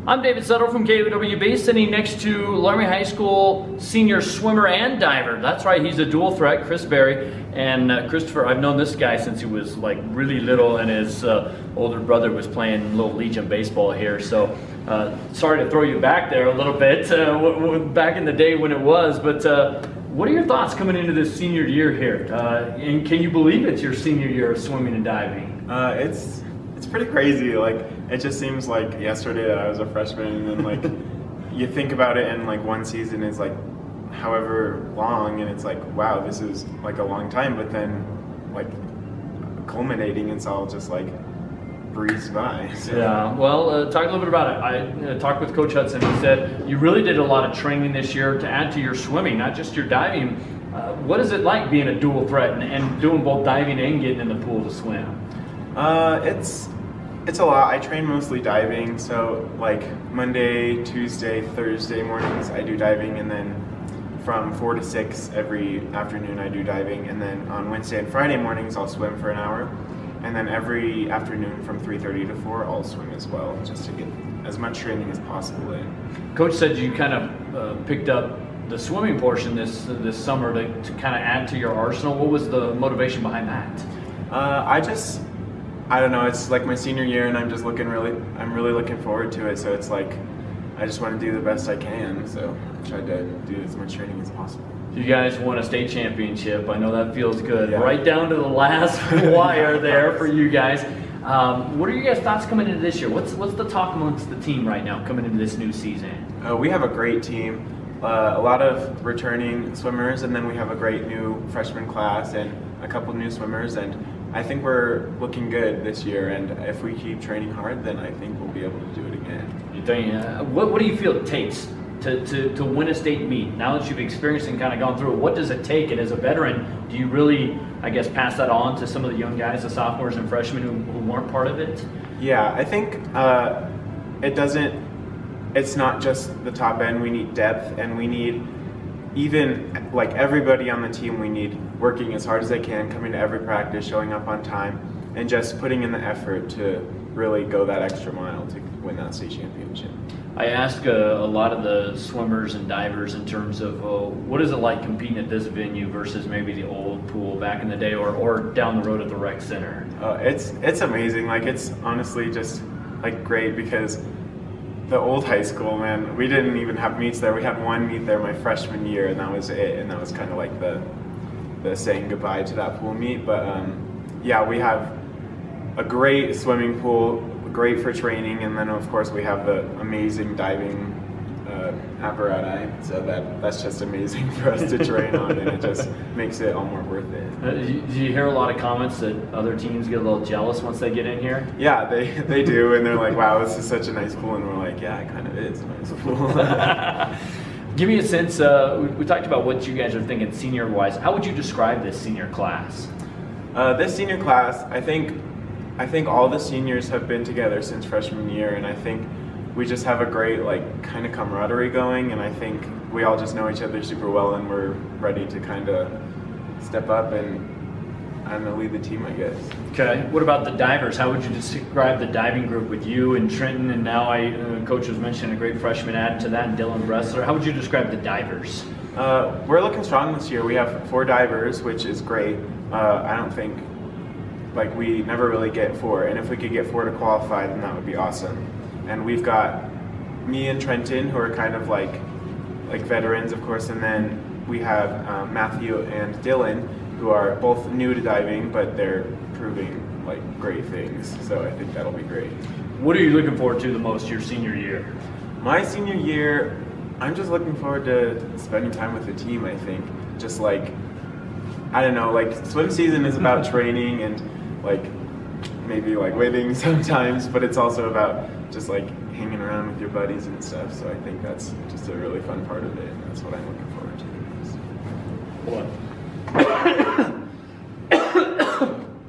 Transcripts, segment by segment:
I'm David Settle from KOWB, sitting next to Laramie High School senior swimmer and diver. That's right, he's a dual threat, Chris Berry. And Christopher, I've known this guy since he was like really little, and his older brother was playing little Legion baseball here. So sorry to throw you back there a little bit, back in the day when it was, but what are your thoughts coming into this senior year here? And can you believe it's your senior year of swimming and diving? It's pretty crazy. Like, it just seems like yesterday that I was a freshman, and then like you think about it, and like one season is like however long, and it's like, wow, this is like a long time, but then like culminating, it's all just like breezed by. So. Yeah, well, talk a little bit about it. I talked with Coach Hudson. He said you really did a lot of training this year to add to your swimming, not just your diving. What is it like being a dual threat and doing both diving and getting in the pool to swim? It's a lot. I train mostly diving, so like Monday, Tuesday, Thursday mornings I do diving, and then from 4 to 6 every afternoon I do diving, and then on Wednesday and Friday mornings I'll swim for an hour, and then every afternoon from 3:30 to 4 I'll swim as well, just to get as much training as possible in. Coach said you kind of picked up the swimming portion this summer to kind of add to your arsenal. What was the motivation behind that? I don't know, it's like my senior year, and I'm really looking forward to it, so it's like I just want to do the best I can, so I tried to do as much training as possible. You guys won a state championship. I know that feels good. Yeah. Right down to the last wire there for you guys. What are your guys' thoughts coming into this year? What's the talk amongst the team right now coming into this new season? We have a great team, a lot of returning swimmers, and then we have a great new freshman class and a couple new swimmers, and I think we're looking good this year, and if we keep training hard, then I think we'll be able to do it again. You think, what do you feel it takes to win a state meet? Now that you've experienced and kind of gone through it, what does it take? And as a veteran, do you really, I guess, pass that on to some of the young guys, the sophomores and freshmen who weren't part of it? Yeah, I think it's not just the top end. We need depth, and we need even like everybody on the team, we need working as hard as they can, coming to every practice, showing up on time, and just putting in the effort to really go that extra mile to win that state championship. I ask a lot of the swimmers and divers in terms of what is it like competing at this venue versus maybe the old pool back in the day, or down the road at the rec center? It's amazing. Like, it's honestly just like great, because the old high school, man, we didn't even have meets there. We had one meet there my freshman year, and that was it. And that was kind of like the saying goodbye to that pool meet. But yeah, we have a great swimming pool, great for training, and then of course we have the amazing diving apparatus. So that's just amazing for us to train on, and it just makes it all more worth it. Do you hear a lot of comments that other teams get a little jealous once they get in here? Yeah, they do, and they're like, wow, this is such a nice pool, and we're like, yeah, it kind of is a nice pool. Give me a sense, we talked about what you guys are thinking senior-wise. How would you describe this senior class? This senior class, I think all the seniors have been together since freshman year, and I think we just have a great like kind of camaraderie going, and I think we all just know each other super well, and we're ready to kind of step up and I don't know, lead the team, I guess. Okay, what about the divers? How would you describe the diving group with you and Trenton, and now Coach was mentioning a great freshman add to that, Dylan Bressler. How would you describe the divers? We're looking strong this year. We have 4 divers, which is great. I don't think, like, we never really get 4, and if we could get 4 to qualify, then that would be awesome. And we've got me and Trenton, who are kind of like veterans, of course, and then we have Matthew and Dylan, who are both new to diving, but they're proving like great things. So I think that'll be great. What are you looking forward to the most your senior year? My senior year, I'm just looking forward to spending time with the team, I think. Just like, I don't know, like swim season is about training and like maybe like winning sometimes, but it's also about just like hanging around with your buddies and stuff. So I think that's just a really fun part of it, and that's what I'm looking forward to. Hold on.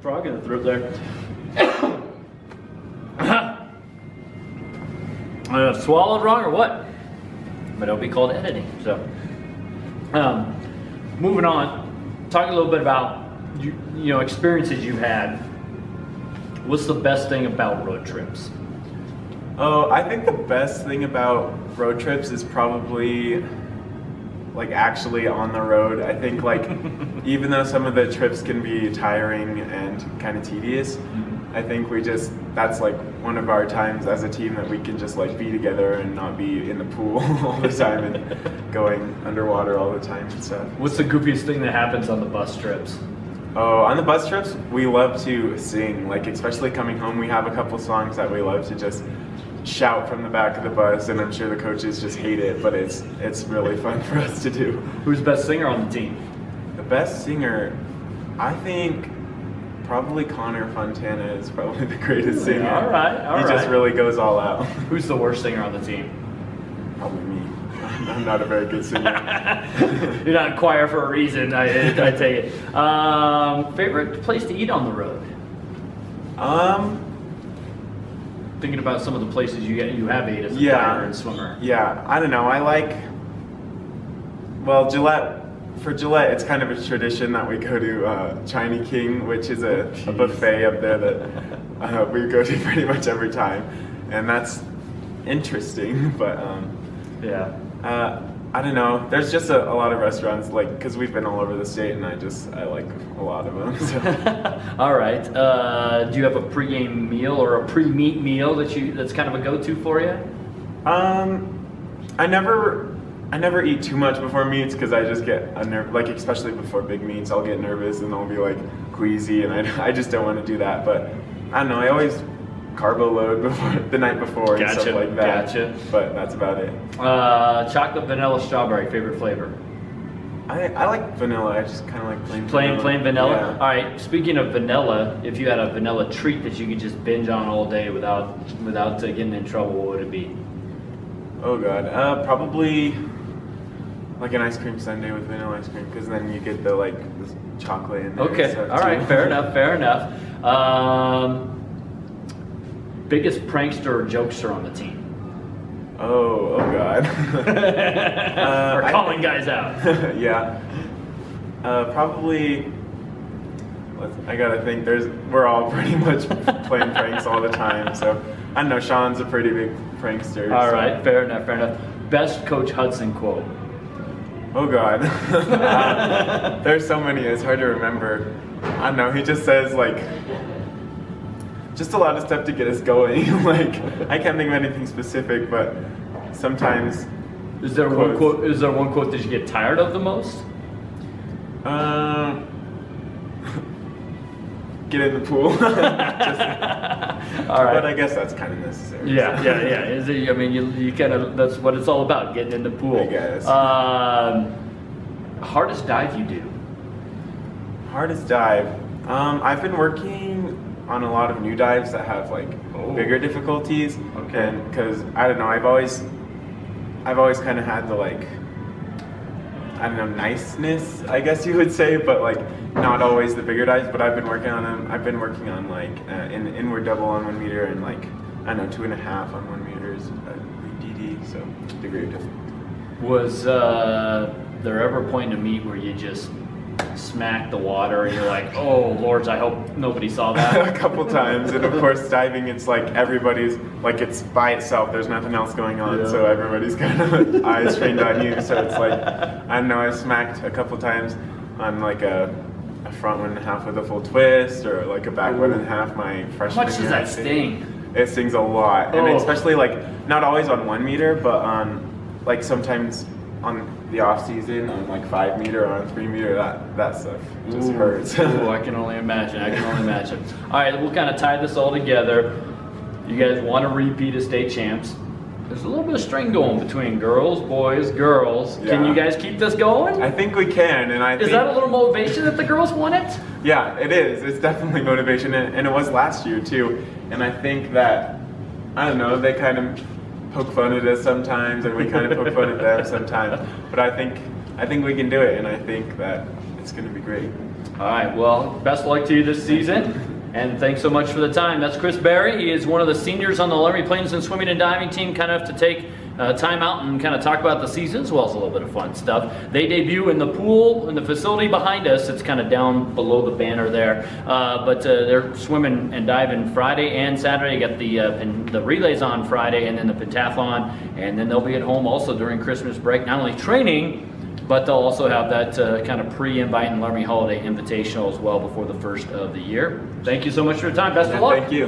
Frog in the throat there. Swallowed wrong or what? But it'll be called editing. So, moving on, talk a little bit about you know experiences you've had. What's the best thing about road trips? Oh, I think the best thing about road trips is probably like actually on the road. I think like even though some of the trips can be tiring and kind of tedious, I think that's like one of our times as a team that we can just like be together and not be in the pool all the time and going underwater all the time and stuff. What's the goofiest thing that happens on the bus trips? Oh, on the bus trips, we love to sing. Like especially coming home, we have a couple songs that we love to just shout from the back of the bus, and I'm sure the coaches just hate it, but it's really fun for us to do. Who's the best singer on the team? The best singer, I think probably Connor Fontana is probably the greatest singer. All right. He just really goes all out. Who's the worst singer on the team? Probably me. I'm not a very good singer. You're not in choir for a reason, I take it. Favorite place to eat on the road? Thinking about some of the places you have ate as a diver and swimmer. Yeah, I don't know. Gillette. For Gillette, it's kind of a tradition that we go to China King, which is a buffet up there that we go to pretty much every time, and that's interesting. But I don't know. There's just a lot of restaurants, like, because we've been all over the state, and I like a lot of them. So. All right. Do you have a pregame meal or a pre-meet meal that's kind of a go-to for you? I never eat too much before meets because I just get like especially before big meets, I'll get nervous and I'll be like queasy, and I just don't want to do that. But I don't know. I always carbo load the night before and stuff like that. Gotcha. But that's about it. Chocolate, vanilla, strawberry. Favorite flavor? I like vanilla. I just kind of like plain vanilla. Yeah. All right. Speaking of vanilla, if you had a vanilla treat that you could just binge on all day without getting in trouble, what would it be? Oh God, probably like an ice cream sundae with vanilla ice cream, because then you get the chocolate in there. Okay. All right. Fair enough. Biggest prankster or jokester on the team? Oh God. We're calling guys out. Yeah. Probably. I gotta think. We're all pretty much playing pranks all the time. So I know Sean's a pretty big prankster. All right. Fair enough. Best Coach Hudson quote? Oh God. There's so many. It's hard to remember. I don't know. He just says just a lot of stuff to get us going. I can't think of anything specific, but sometimes. Is there one quote that you get tired of the most? Get in the pool. All right. But I guess that's kind of necessary. Yeah. Is it? I mean, you kind of, that's what it's all about, getting in the pool. I guess. Hardest dive you do? Hardest dive. I've been working on a lot of new dives that have bigger difficulties. Okay. And because I don't know, I've always kind of had the niceness, I guess you would say, but not always the bigger dives. But I've been working on them. I've been working on an inward double on 1 meter and 2.5 on 1 meter is DD, so degree of difficulty. Was there ever a point in a meet where you just smack the water and you're like, oh lords, I hope nobody saw that? A couple times, and of course diving, it's everybody's it's by itself, there's nothing else going on, so everybody's kind of eyes trained on you, so it's I don't know, I smacked a couple times on a front 1.5 with a full twist, or a back 1.5 my freshman year. How much does that sting? It stings a lot, and especially not always on 1 meter, but on sometimes on the off season on 5 meter or on 3 meter, that stuff just hurts. I can only imagine. All right, we'll kind of tie this all together. You guys want to repeat as state champs. There's a little bit of string going between girls, boys, girls. Yeah. Can you guys keep this going? I think we can, and Is that a little motivation that the girls won it? Yeah, it is. It's definitely motivation, and it was last year too. And I think that, I don't know, they kind of poke fun at us sometimes, and we kind of poke fun at them sometimes. But I think we can do it, and I think that it's going to be great. All right. Well, best of luck to you this season, and thanks so much for the time. That's Chris Berry. He is one of the seniors on the Laramie Plainsmen swimming and diving team, kind of to take time out and kind of talk about the season as well as a little bit of fun stuff. They debut in the pool in the facility behind us. It's kind of down below the banner there, but they're swimming and diving Friday and Saturday. You got the relays on Friday and then the pentathlon, and then they'll be at home also during Christmas break, not only training, but they'll also have that kind of pre-invite and Laramie Holiday Invitational as well before the first of the year. Thank you so much for your time. Best of luck. Thank you.